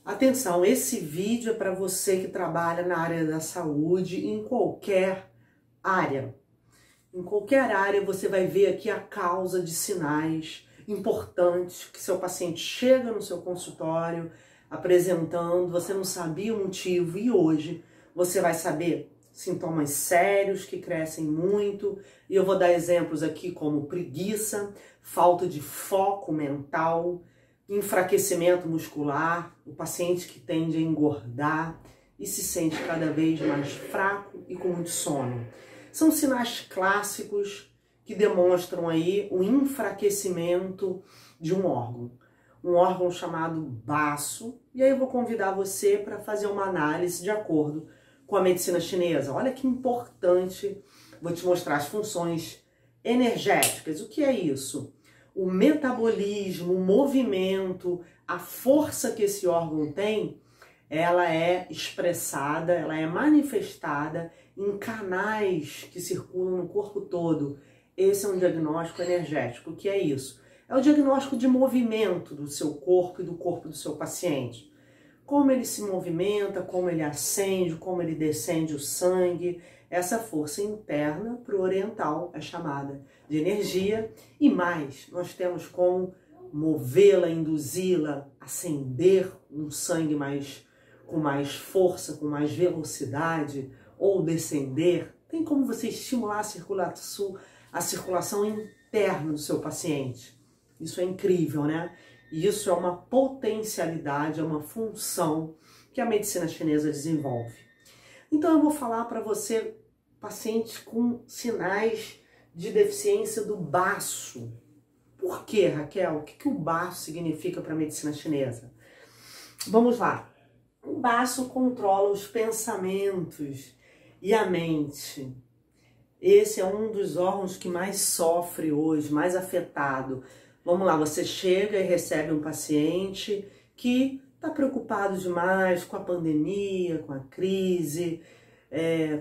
Atenção, esse vídeo é para você que trabalha na área da saúde, em qualquer área. Em qualquer área você vai ver aqui a causa de sinais importantes que seu paciente chega no seu consultório apresentando, você não sabia o motivo e hoje você vai saber sintomas sérios que crescem muito. E eu vou dar exemplos aqui como preguiça, falta de foco mental, enfraquecimento muscular, o paciente que tende a engordar e se sente cada vez mais fraco e com muito sono. São sinais clássicos que demonstram aí o enfraquecimento de um órgão chamado baço. E aí eu vou convidar você para fazer uma análise de acordo com a medicina chinesa. Olha que importante, vou te mostrar as funções energéticas. O que é isso? O metabolismo, o movimento, a força que esse órgão tem, ela é expressada, ela é manifestada em canais que circulam no corpo todo. Esse é um diagnóstico energético. O que é isso? É o diagnóstico de movimento do seu corpo e do corpo do seu paciente. Como ele se movimenta, como ele acende, como ele descende o sangue. Essa força interna para o oriental é chamada de energia. E mais, nós temos como movê-la, induzi-la, acender um sangue com mais força, com mais velocidade, ou descender. Tem como você estimular a circulação interna do seu paciente. Isso é incrível, né? E isso é uma potencialidade, é uma função que a medicina chinesa desenvolve. Então eu vou falar para você, paciente com sinais de deficiência do baço. Por quê, Raquel? O que o baço significa para a medicina chinesa? Vamos lá. O baço controla os pensamentos e a mente. Esse é um dos órgãos que mais sofre hoje, mais afetado. Vamos lá, você chega e recebe um paciente que está preocupado demais com a pandemia, com a crise,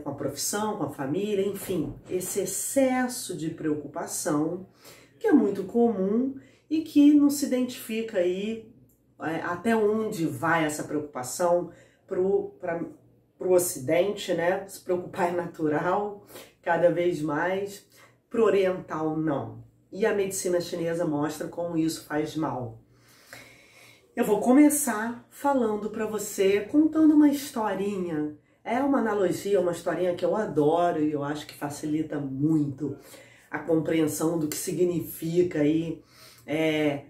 com a profissão, com a família, enfim. Esse excesso de preocupação que é muito comum e que não se identifica aí até onde vai essa preocupação para o Ocidente, né? Se preocupar é natural, cada vez mais. Para o Oriental, não. E a medicina chinesa mostra como isso faz mal. Eu vou começar falando para você, contando uma historinha. É uma analogia, uma historinha que eu adoro e eu acho que facilita muito a compreensão do que significa aí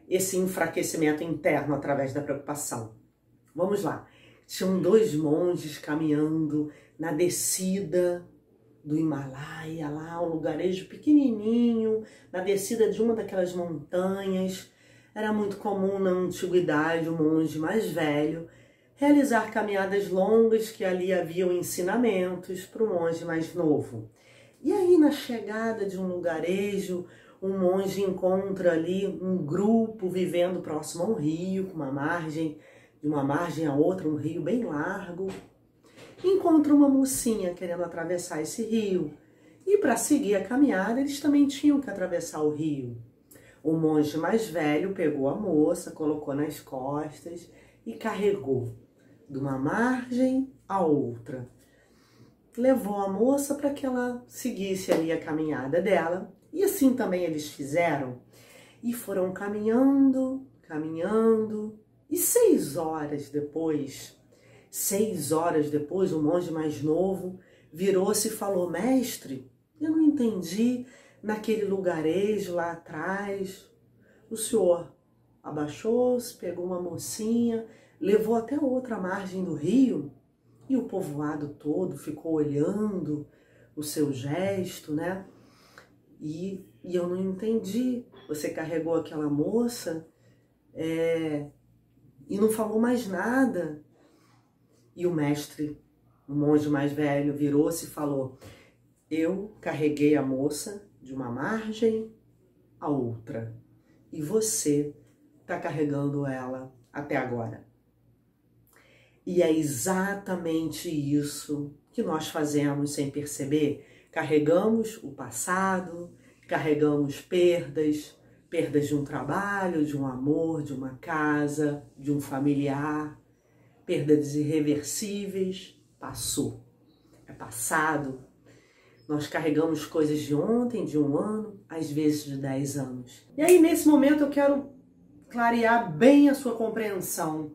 esse enfraquecimento interno através da preocupação. Vamos lá. Tinham dois monges caminhando na descida do Himalaia, lá um lugarejo pequenininho, na descida de uma daquelas montanhas. Era muito comum na antiguidade o monge mais velho realizar caminhadas longas que ali haviam ensinamentos para o monge mais novo. E aí, na chegada de um lugarejo, um monge encontra ali um grupo vivendo próximo a um rio, com de uma margem a outra, um rio bem largo. Encontra uma mocinha querendo atravessar esse rio. E para seguir a caminhada, eles também tinham que atravessar o rio. O monge mais velho pegou a moça, colocou nas costas e carregou de uma margem a outra. Levou a moça para que ela seguisse ali a caminhada dela. E assim também eles fizeram. E foram caminhando, caminhando. E 6 horas depois, o monge mais novo virou-se e falou: mestre, eu não entendi, naquele lugarejo lá atrás, o senhor abaixou-se, pegou uma mocinha, levou até a outra margem do rio, e o povoado todo ficou olhando o seu gesto, né? E eu não entendi, você carregou aquela moça e não falou mais nada. E o mestre, o monge mais velho, virou-se e falou: eu carreguei a moça de uma margem a outra e você está carregando ela até agora. E é exatamente isso que nós fazemos sem perceber. Carregamos o passado, carregamos perdas de um trabalho, de um amor, de uma casa, de um familiar. perdas irreversíveis, passou, é passado. Nós carregamos coisas de ontem, de um ano, às vezes de 10 anos. E aí, nesse momento, eu quero clarear bem a sua compreensão.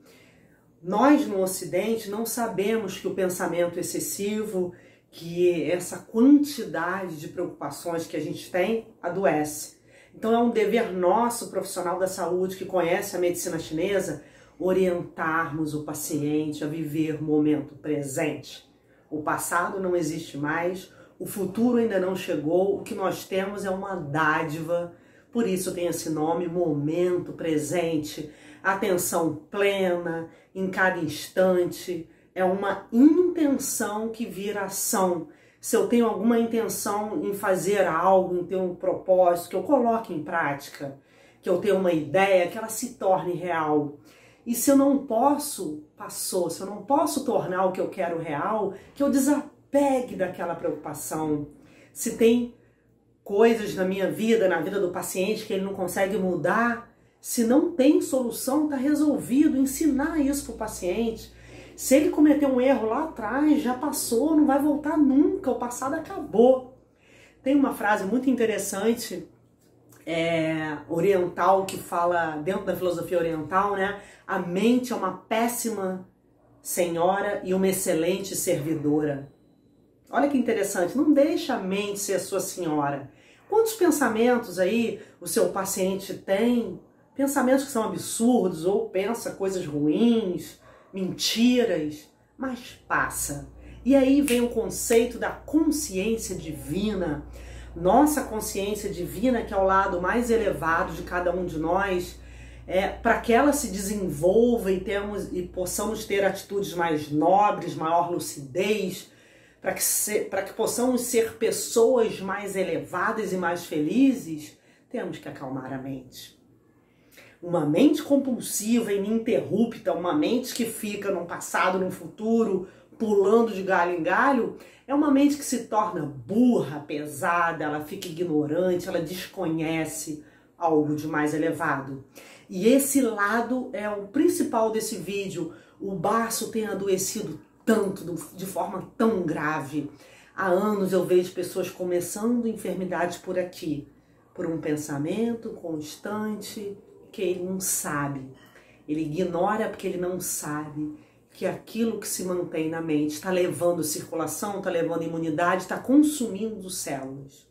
Nós, no Ocidente, não sabemos que o pensamento excessivo, que essa quantidade de preocupações que a gente tem, adoece. Então é um dever nosso, profissional da saúde, que conhece a medicina chinesa, orientarmos o paciente a viver o momento presente. O passado não existe mais, o futuro ainda não chegou, o que nós temos é uma dádiva, por isso tem esse nome, momento presente, atenção plena, em cada instante, é uma intenção que vira ação. Se eu tenho alguma intenção em fazer algo, em ter um propósito, que eu coloque em prática, que eu tenha uma ideia, que ela se torne real. E se eu não posso, passou, se eu não posso tornar o que eu quero real, que eu desapegue daquela preocupação. Se tem coisas na minha vida, na vida do paciente, que ele não consegue mudar, se não tem solução, está resolvido. Ensinar isso para o paciente. Se ele cometeu um erro lá atrás, já passou, não vai voltar nunca, o passado acabou. Tem uma frase muito interessante, oriental, que fala, dentro da filosofia oriental, né? A mente é uma péssima senhora e uma excelente servidora. Olha que interessante, não deixa a mente ser a sua senhora. Quantos pensamentos aí o seu paciente tem? Pensamentos que são absurdos, ou pensa coisas ruins, mentiras, mas passa. E aí vem o conceito da consciência divina. Nossa consciência divina, que é o lado mais elevado de cada um de nós, para que ela se desenvolva e possamos ter atitudes mais nobres, maior lucidez, para que possamos ser pessoas mais elevadas e mais felizes, temos que acalmar a mente. Uma mente compulsiva e ininterrupta, uma mente que fica no passado, no futuro, pulando de galho em galho, é uma mente que se torna burra, pesada, ela fica ignorante, ela desconhece algo de mais elevado. E esse lado é o principal desse vídeo. O baço tem adoecido tanto, de forma tão grave. Há anos eu vejo pessoas começando enfermidades por aqui, por um pensamento constante, que ele não sabe, ele ignora porque ele não sabe que aquilo que se mantém na mente está levando circulação, está levando imunidade, está consumindo células.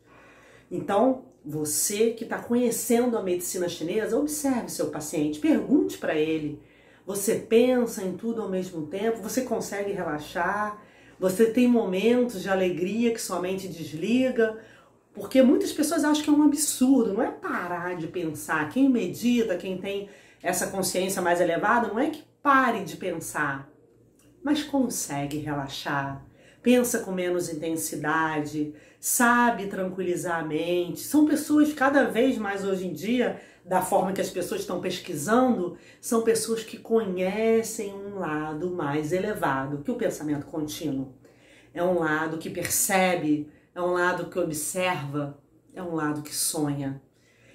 Então, você que está conhecendo a medicina chinesa, observe seu paciente, pergunte para ele, você pensa em tudo ao mesmo tempo, você consegue relaxar, você tem momentos de alegria que sua mente desliga. Porque muitas pessoas acham que é um absurdo, não é parar de pensar. Quem medita, quem tem essa consciência mais elevada, não é que pare de pensar, mas consegue relaxar, pensa com menos intensidade, sabe tranquilizar a mente. São pessoas cada vez mais hoje em dia, da forma que as pessoas estão pesquisando, são pessoas que conhecem um lado mais elevado que o pensamento contínuo. É um lado que percebe, é um lado que observa, é um lado que sonha.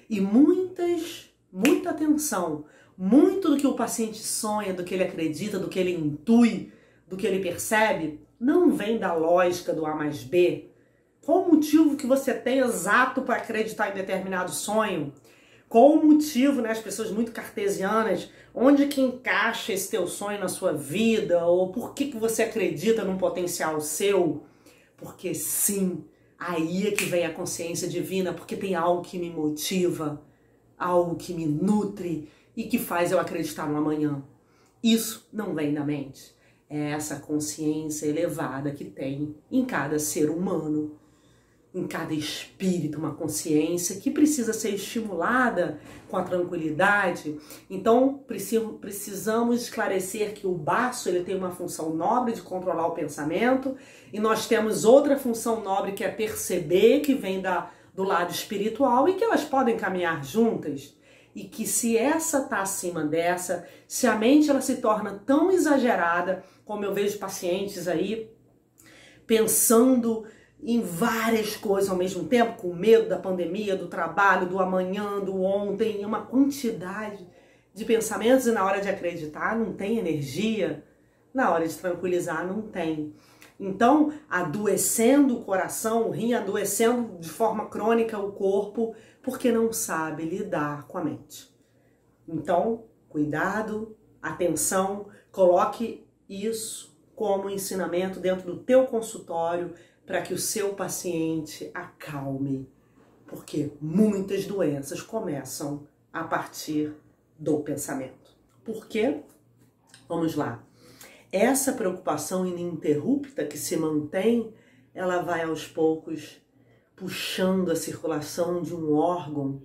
E muita atenção, muito do que o paciente sonha, do que ele acredita, do que ele intui, do que ele percebe, não vem da lógica do A mais B. Qual o motivo que você tem exato para acreditar em determinado sonho? Qual o motivo, né, as pessoas muito cartesianas, onde que encaixa esse teu sonho na sua vida? Ou por que você acredita num potencial seu? Porque sim, aí é que vem a consciência divina, porque tem algo que me motiva, algo que me nutre e que faz eu acreditar no amanhã. Isso não vem da mente. É essa consciência elevada que tem em cada ser humano, em cada espírito, uma consciência que precisa ser estimulada com a tranquilidade. Então, precisamos esclarecer que o baço ele tem uma função nobre de controlar o pensamento, e nós temos outra função nobre que é perceber, que vem do lado espiritual, e que elas podem caminhar juntas. E que se essa está acima dessa, se a mente ela se torna tão exagerada, como eu vejo pacientes aí pensando em várias coisas ao mesmo tempo, com medo da pandemia, do trabalho, do amanhã, do ontem, uma quantidade de pensamentos, e na hora de acreditar não tem energia, Na hora de tranquilizar, não tem. Então, adoecendo o coração, o rim adoecendo de forma crônica o corpo, porque não sabe lidar com a mente. Então, cuidado, atenção, coloque isso como ensinamento dentro do teu consultório para que o seu paciente acalme, porque muitas doenças começam a partir do pensamento. Por quê? Vamos lá. Essa preocupação ininterrupta que se mantém, ela vai aos poucos puxando a circulação de um órgão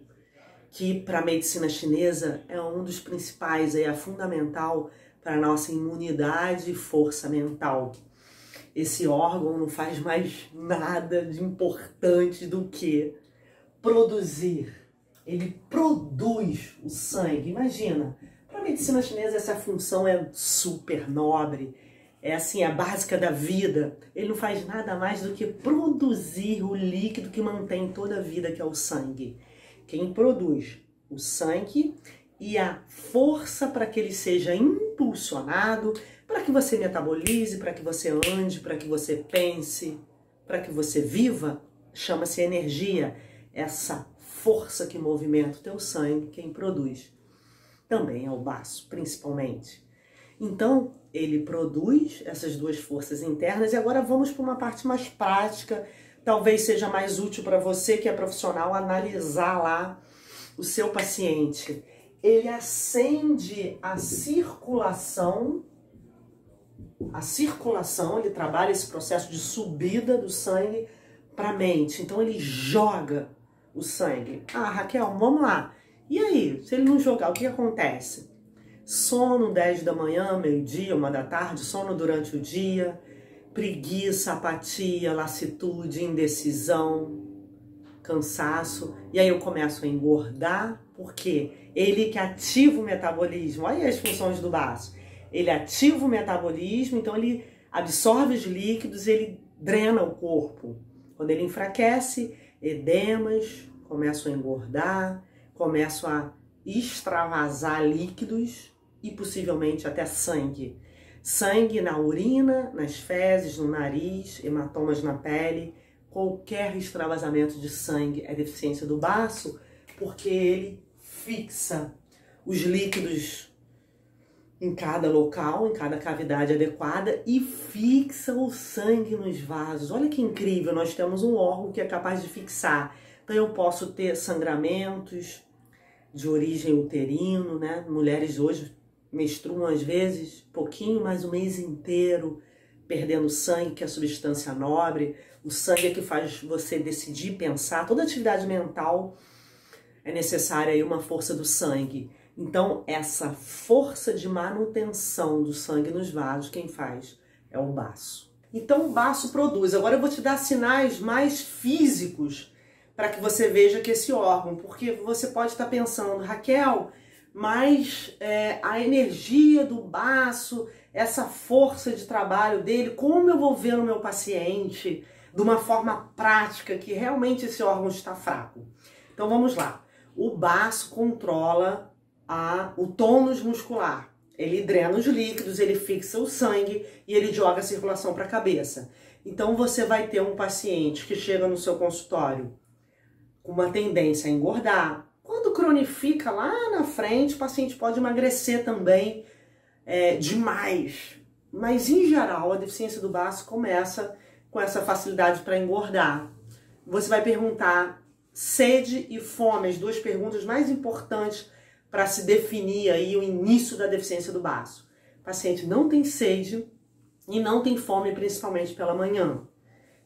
que para a medicina chinesa é um dos principais, é fundamental para a nossa imunidade e força mental. Esse órgão não faz mais nada de importante do que produzir. Ele produz o sangue. Imagina, para a medicina chinesa essa função é super nobre, é assim, a básica da vida. Ele não faz nada mais do que produzir o líquido que mantém toda a vida, que é o sangue. Quem produz o sangue e a força para que ele seja impulsionado, para que você metabolize, para que você ande, para que você pense, para que você viva, chama-se energia. Essa força que movimenta o teu sangue, quem produz também é o baço, principalmente. Então, ele produz essas duas forças internas. E agora vamos para uma parte mais prática, talvez seja mais útil para você que é profissional analisar lá o seu paciente. Ele acende a circulação, ele trabalha esse processo de subida do sangue para a mente. Então ele joga o sangue. Ah, Raquel, vamos lá. E aí, se ele não jogar, o que acontece? Sono 10 da manhã, meio-dia, 1 da tarde, sono durante o dia, preguiça, apatia, lassitude, indecisão, cansaço. E aí eu começo a engordar, porque ele que ativa o metabolismo. Olha as funções do baço. Ele ativa o metabolismo, então ele absorve os líquidos, ele drena o corpo. Quando ele enfraquece, edemas, começam a engordar, começam a extravasar líquidos e possivelmente até sangue. Sangue na urina, nas fezes, no nariz, hematomas na pele. Qualquer extravasamento de sangue é deficiência do baço, porque ele fixa os líquidos em cada local, em cada cavidade adequada e fixa o sangue nos vasos. Olha que incrível, nós temos um órgão que é capaz de fixar. Então eu posso ter sangramentos de origem uterino, né? Mulheres hoje menstruam às vezes pouquinho, mas o mês inteiro perdendo sangue, que é a substância nobre. O sangue é que faz você decidir, pensar. Toda atividade mental é necessária aí uma força do sangue. Então, essa força de manutenção do sangue nos vasos, quem faz é o baço. Então, o baço produz. Agora eu vou te dar sinais mais físicos para que você veja que esse órgão, porque você pode estar pensando, Raquel, mas a energia do baço, essa força de trabalho dele, como eu vou ver no meu paciente de uma forma prática que realmente esse órgão está fraco? Então, vamos lá. O baço controla o tônus muscular. Ele drena os líquidos, ele fixa o sangue e ele joga a circulação para a cabeça. Então você vai ter um paciente que chega no seu consultório com uma tendência a engordar. Quando cronifica lá na frente, o paciente pode emagrecer também demais. Mas em geral, a deficiência do baço começa com essa facilidade para engordar. Você vai perguntar sede e fome, as duas perguntas mais importantes para se definir aí o início da deficiência do baço. O paciente não tem sede e não tem fome, principalmente pela manhã.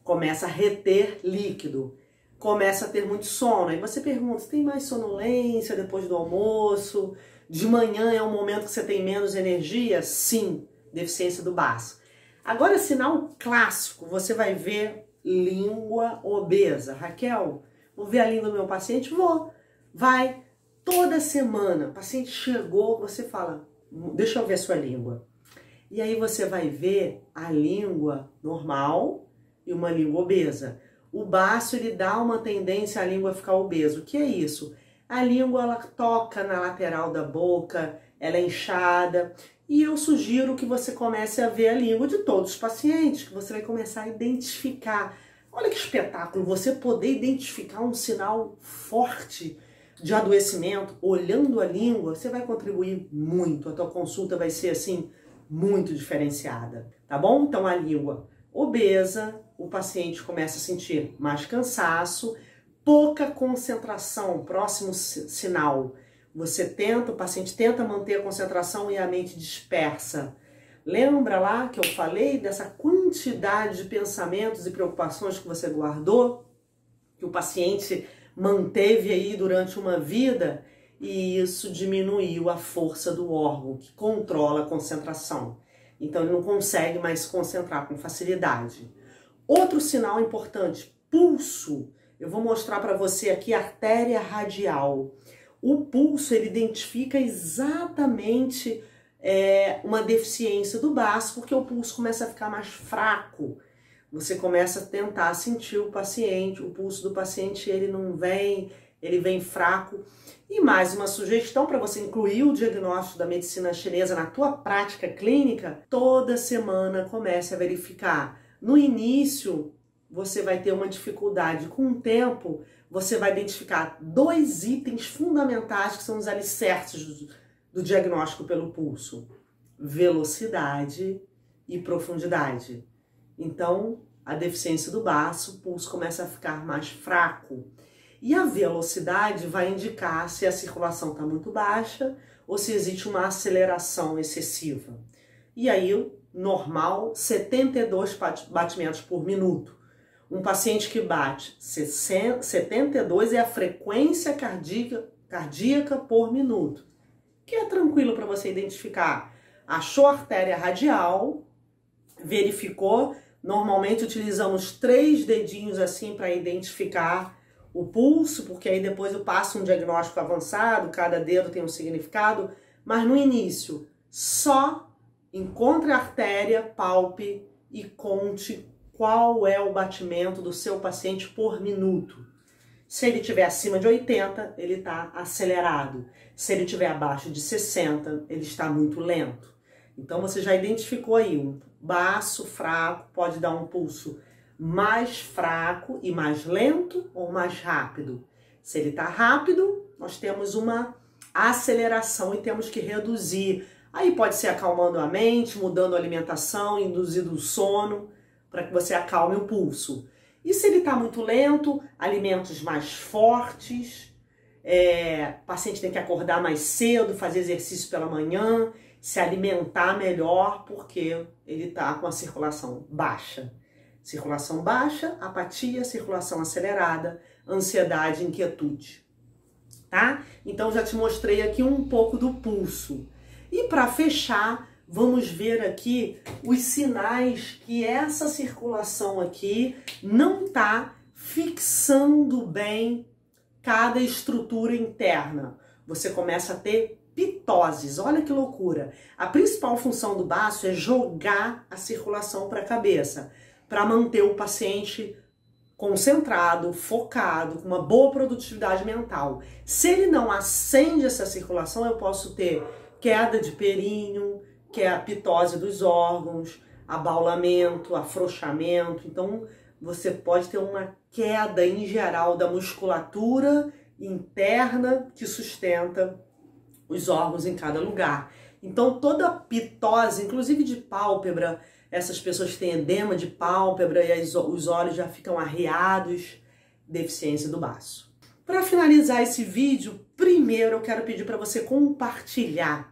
Começa a reter líquido, começa a ter muito sono. Aí você pergunta, você tem mais sonolência depois do almoço? De manhã é um momento que você tem menos energia? Sim, deficiência do baço. Agora, sinal clássico, você vai ver língua obesa. Raquel, vou ver a língua do meu paciente? Vou. Vai. Toda semana, o paciente chegou, você fala, deixa eu ver a sua língua. E aí você vai ver a língua normal e uma língua obesa. O baço, ele dá uma tendência à língua ficar obesa. O que é isso? A língua, ela toca na lateral da boca, ela é inchada. E eu sugiro que você comece a ver a língua de todos os pacientes, que você vai começar a identificar. Olha que espetáculo, você poder identificar um sinal forte de adoecimento, olhando a língua, você vai contribuir muito. A tua consulta vai ser, assim, muito diferenciada, tá bom? Então, a língua obesa, o paciente começa a sentir mais cansaço, pouca concentração, próximo sinal. O paciente tenta manter a concentração e a mente dispersa. Lembra lá que eu falei dessa quantidade de pensamentos e preocupações que você guardou, que o paciente manteve aí durante uma vida, e isso diminuiu a força do órgão que controla a concentração. Então ele não consegue mais se concentrar com facilidade. Outro sinal importante, pulso. Eu vou mostrar para você aqui a artéria radial. O pulso, ele identifica exatamente uma deficiência do baço, porque o pulso começa a ficar mais fraco. Você começa a tentar sentir o paciente, o pulso do paciente, ele não vem, ele vem fraco. E mais uma sugestão para você incluir o diagnóstico da medicina chinesa na tua prática clínica, toda semana comece a verificar. No início, você vai ter uma dificuldade. Com o tempo, você vai identificar 2 itens fundamentais que são os alicerces do diagnóstico pelo pulso: velocidade e profundidade. Então, a deficiência do baço, o pulso começa a ficar mais fraco. E a velocidade vai indicar se a circulação está muito baixa ou se existe uma aceleração excessiva. E aí, normal, 72 batimentos por minuto. Um paciente que bate 72 é a frequência cardíaca por minuto, que é tranquilo para você identificar. Achou a artéria radial, verificou. Normalmente utilizamos 3 dedinhos assim para identificar o pulso, porque aí depois eu passo um diagnóstico avançado, cada dedo tem um significado, mas no início, só encontre a artéria, palpe e conte qual é o batimento do seu paciente por minuto. Se ele estiver acima de 80, ele está acelerado. Se ele estiver abaixo de 60, ele está muito lento. Então você já identificou aí um baço fraco, pode dar um pulso mais fraco e mais lento ou mais rápido. Se ele está rápido, nós temos uma aceleração e temos que reduzir. Aí pode ser acalmando a mente, mudando a alimentação, induzindo o sono, para que você acalme o pulso. E se ele está muito lento, alimentos mais fortes, o paciente tem que acordar mais cedo, fazer exercício pela manhã, se alimentar melhor, porque ele está com a circulação baixa. Circulação baixa, apatia, circulação acelerada, ansiedade, inquietude. Tá? Então já te mostrei aqui um pouco do pulso. E para fechar, vamos ver aqui os sinais que essa circulação aqui não está fixando bem cada estrutura interna. Você começa a ter pitoses. Olha que loucura. A principal função do baço é jogar a circulação para a cabeça, para manter o paciente concentrado, focado, com uma boa produtividade mental. Se ele não acende essa circulação, eu posso ter queda de períneo, que é a pitose dos órgãos, abaulamento, afrouxamento. Então, você pode ter uma queda em geral da musculatura interna que sustenta os órgãos em cada lugar. Então, toda pitose, inclusive de pálpebra, essas pessoas que têm edema de pálpebra e os olhos já ficam arreados, deficiência do baço. Para finalizar esse vídeo, primeiro eu quero pedir para você compartilhar.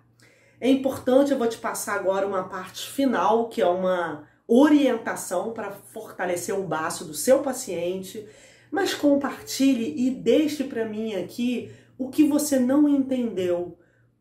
É importante, eu vou te passar agora uma parte final, que é uma orientação para fortalecer o baço do seu paciente, mas compartilhe e deixe para mim aqui o que você não entendeu.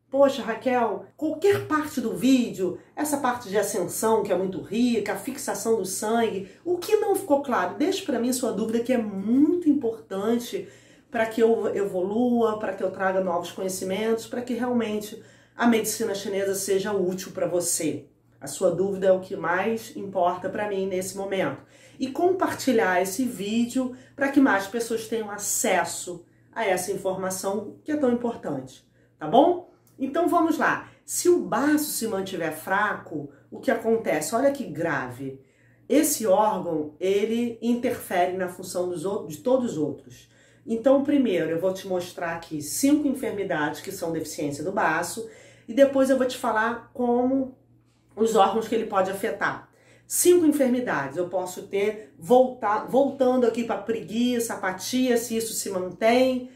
Poxa, Raquel, qualquer parte do vídeo, essa parte de ascensão que é muito rica, a fixação do sangue, o que não ficou claro, deixe para mim sua dúvida, que é muito importante para que eu evolua, para que eu traga novos conhecimentos, para que realmente a medicina chinesa seja útil para você. A sua dúvida é o que mais importa para mim nesse momento. E compartilhar esse vídeo para que mais pessoas tenham acesso a essa informação que é tão importante, tá bom? Então vamos lá. Se o baço se mantiver fraco, o que acontece? Olha que grave. Esse órgão, ele interfere na função de todos os outros. Então, primeiro, eu vou te mostrar aqui 5 enfermidades que são deficiência do baço e depois eu vou te falar como os órgãos que ele pode afetar. 5 enfermidades eu posso ter, voltando aqui para preguiça, apatia, se isso se mantém,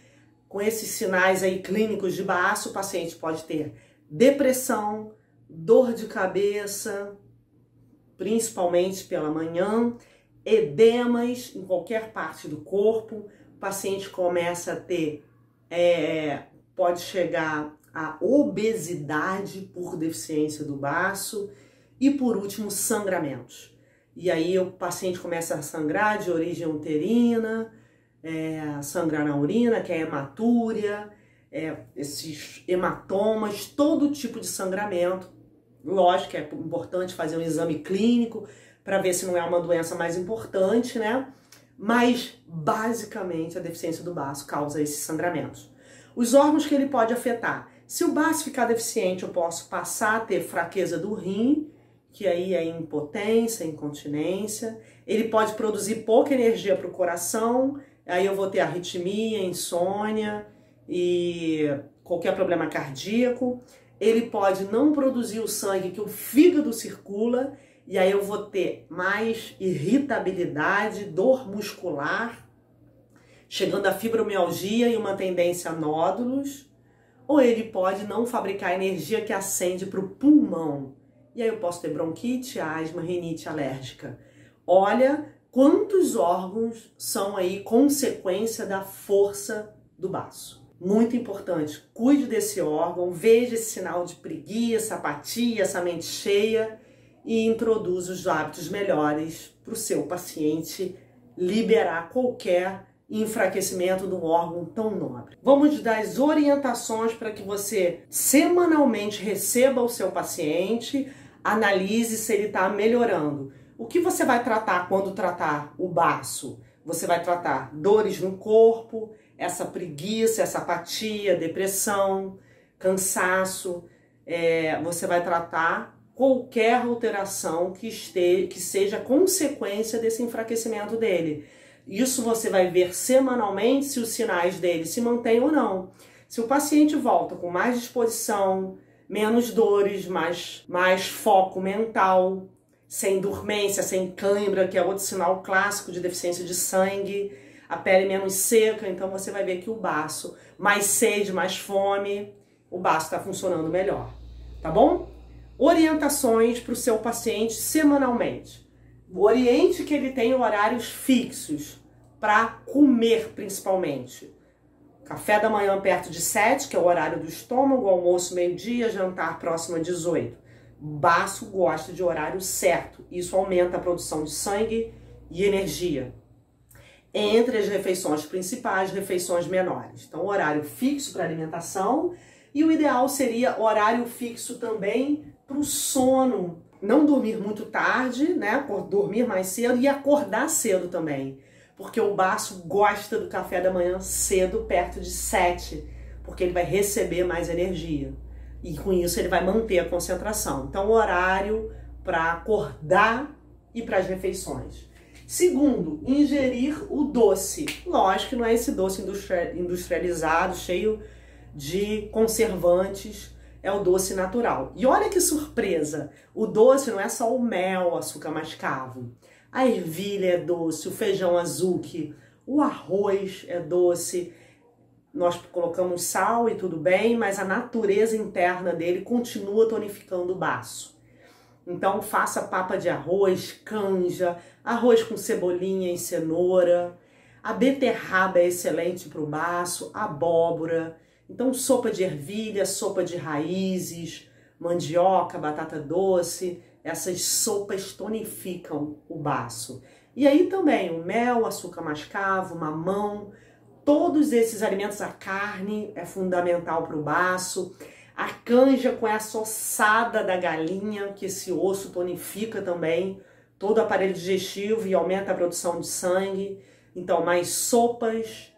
com esses sinais aí clínicos de baço, o paciente pode ter depressão, dor de cabeça, principalmente pela manhã, edemas em qualquer parte do corpo, o paciente começa a ter, pode chegar a obesidade por deficiência do baço e, por último, sangramentos. E aí o paciente começa a sangrar de origem uterina, sangrar na urina, que é hematúria, esses hematomas, todo tipo de sangramento. Lógico que é importante fazer um exame clínico para ver se não é uma doença mais importante, né? Mas, basicamente, a deficiência do baço causa esses sangramentos. Os órgãos que ele pode afetar. Se o baço ficar deficiente, eu posso passar a ter fraqueza do rim, que aí é impotência, incontinência. Ele pode produzir pouca energia para o coração, aí eu vou ter arritmia, insônia e qualquer problema cardíaco. Ele pode não produzir o sangue que o fígado circula, e aí eu vou ter mais irritabilidade, dor muscular, chegando à fibromialgia e uma tendência a nódulos. Ou ele pode não fabricar energia que acende para o pulmão. E aí eu posso ter bronquite, asma, rinite alérgica. Olha quantos órgãos são aí consequência da força do baço. Muito importante, cuide desse órgão, veja esse sinal de preguiça, apatia, essa mente cheia e introduza os hábitos melhores para o seu paciente liberar qualquer enfraquecimento do órgão tão nobre. Vamos dar as orientações para que você semanalmente receba o seu paciente, analise se ele está melhorando. O que você vai tratar quando tratar o baço? Você vai tratar dores no corpo, essa preguiça, essa apatia, depressão, cansaço. Você vai tratar qualquer alteração que seja consequência desse enfraquecimento dele. Isso você vai ver semanalmente se os sinais dele se mantêm ou não. Se o paciente volta com mais disposição, menos dores, mais foco mental, sem dormência, sem cãibra, que é outro sinal clássico de deficiência de sangue, a pele menos seca, então você vai ver que o baço, mais sede, mais fome, o baço está funcionando melhor, tá bom? Orientações para o seu paciente semanalmente. Oriente que ele tenha horários fixos para comer, principalmente. Café da manhã perto de 7, que é o horário do estômago, almoço meio-dia, jantar próximo a 18. Baço gosta de horário certo. Isso aumenta a produção de sangue e energia. Entre as refeições principais, refeições menores. Então, horário fixo para alimentação e o ideal seria horário fixo também para o sono. Não dormir muito tarde, né? Dormir mais cedo e acordar cedo também. Porque o baço gosta do café da manhã cedo, perto de 7, porque ele vai receber mais energia. E com isso ele vai manter a concentração. Então, horário para acordar e para as refeições. Segundo, ingerir o doce. Lógico que não é esse doce industrializado, cheio de conservantes, é o doce natural. E olha que surpresa, o doce não é só o mel, o açúcar mascavo. A ervilha é doce, o feijão azuki, o arroz é doce. Nós colocamos sal e tudo bem, mas a natureza interna dele continua tonificando o baço. Então faça papa de arroz, canja, arroz com cebolinha e cenoura. A beterraba é excelente para o baço, abóbora. Então sopa de ervilha, sopa de raízes, mandioca, batata doce. Essas sopas tonificam o baço. E aí também o mel, açúcar mascavo, mamão, todos esses alimentos, a carne é fundamental para o baço. A canja com essa ossada da galinha, que esse osso tonifica também todo o aparelho digestivo e aumenta a produção de sangue. Então, mais sopas,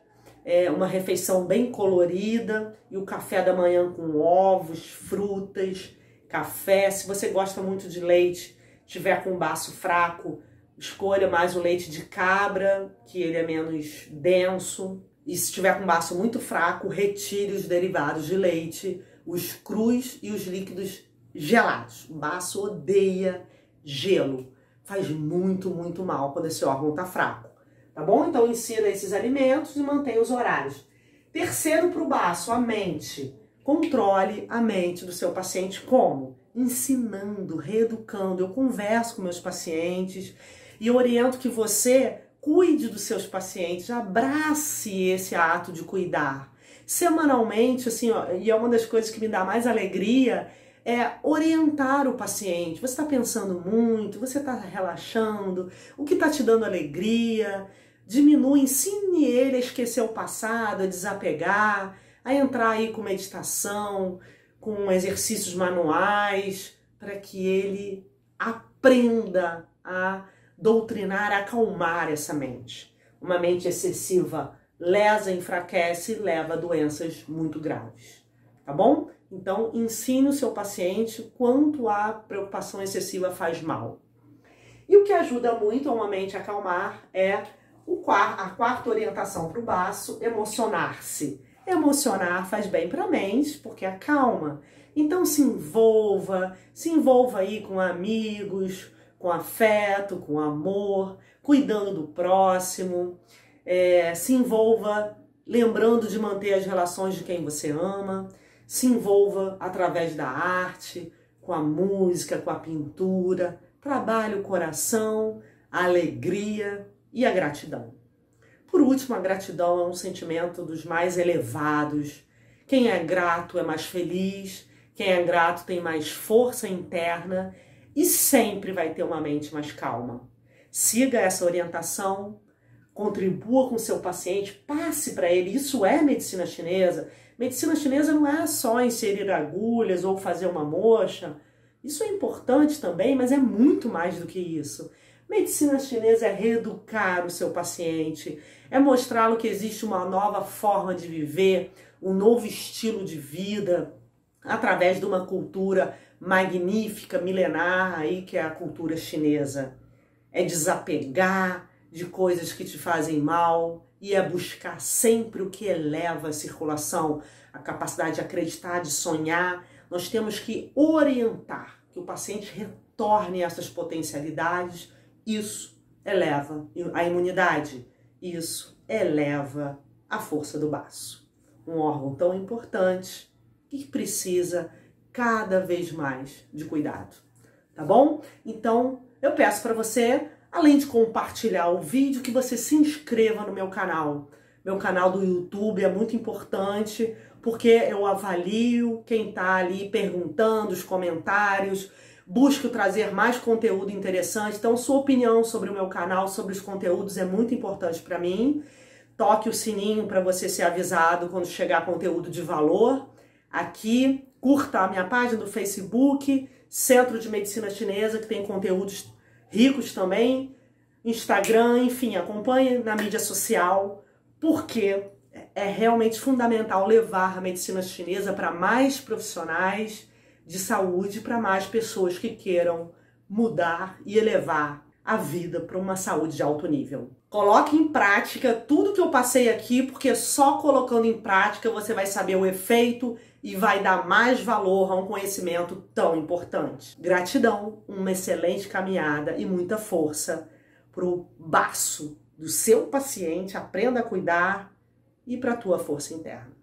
uma refeição bem colorida e o café da manhã com ovos, frutas, café. Se você gosta muito de leite, tiver com um baço fraco, escolha mais o leite de cabra, que ele é menos denso. E se tiver com um baço muito fraco, retire os derivados de leite, os crus e os líquidos gelados. O baço odeia gelo. Faz muito, muito mal quando esse órgão está fraco. Tá bom? Então insira esses alimentos e mantenha os horários. Terceiro para o baço, a mente. Controle a mente do seu paciente como? Ensinando, reeducando. Eu converso com meus pacientes e oriento que você cuide dos seus pacientes, abrace esse ato de cuidar. Semanalmente, assim, ó, e é uma das coisas que me dá mais alegria, é orientar o paciente. Você está pensando muito, você está relaxando, o que está te dando alegria? Diminua, ensine ele a esquecer o passado, a desapegar, a entrar aí com meditação, com exercícios manuais, para que ele aprenda a doutrinar, a acalmar essa mente. Uma mente excessiva lesa, enfraquece e leva a doenças muito graves. Tá bom? Então, ensine o seu paciente quanto a preocupação excessiva faz mal. E o que ajuda muito a uma mente a acalmar é a quarta orientação para o baço, emocionar-se. Emocionar faz bem para a mente, porque acalma. Então se envolva aí com amigos, com afeto, com amor, cuidando do próximo. Se envolva lembrando de manter as relações de quem você ama. Se envolva através da arte, com a música, com a pintura. Trabalhe o coração, a alegria e a gratidão. Por último, a gratidão é um sentimento dos mais elevados. Quem é grato é mais feliz, quem é grato tem mais força interna e sempre vai ter uma mente mais calma. Siga essa orientação, contribua com o seu paciente, passe para ele. Isso é medicina chinesa. Medicina chinesa não é só inserir agulhas ou fazer uma moxa. Isso é importante também, mas é muito mais do que isso. Medicina chinesa é reeducar o seu paciente, é mostrá-lo que existe uma nova forma de viver, um novo estilo de vida, através de uma cultura magnífica, milenar, aí, que é a cultura chinesa. É desapegar de coisas que te fazem mal e é buscar sempre o que eleva a circulação, a capacidade de acreditar, de sonhar. Nós temos que orientar que o paciente retorne essas potencialidades. Isso eleva a imunidade, isso eleva a força do baço. Um órgão tão importante que precisa cada vez mais de cuidado, tá bom? Então, eu peço para você, além de compartilhar o vídeo, que você se inscreva no meu canal. Meu canal do YouTube é muito importante, porque eu avalio quem está ali perguntando, os comentários, busco trazer mais conteúdo interessante. Então, sua opinião sobre o meu canal, sobre os conteúdos, é muito importante para mim. Toque o sininho para você ser avisado quando chegar conteúdo de valor. Aqui, curta a minha página do Facebook, Centro de Medicina Chinesa, que tem conteúdos ricos também. Instagram, enfim, acompanhe na mídia social, porque é realmente fundamental levar a medicina chinesa para mais profissionais de saúde, para mais pessoas que queiram mudar e elevar a vida para uma saúde de alto nível. Coloque em prática tudo que eu passei aqui, porque só colocando em prática você vai saber o efeito e vai dar mais valor a um conhecimento tão importante. Gratidão, uma excelente caminhada e muita força para o baço do seu paciente. Aprenda a cuidar e para a tua força interna.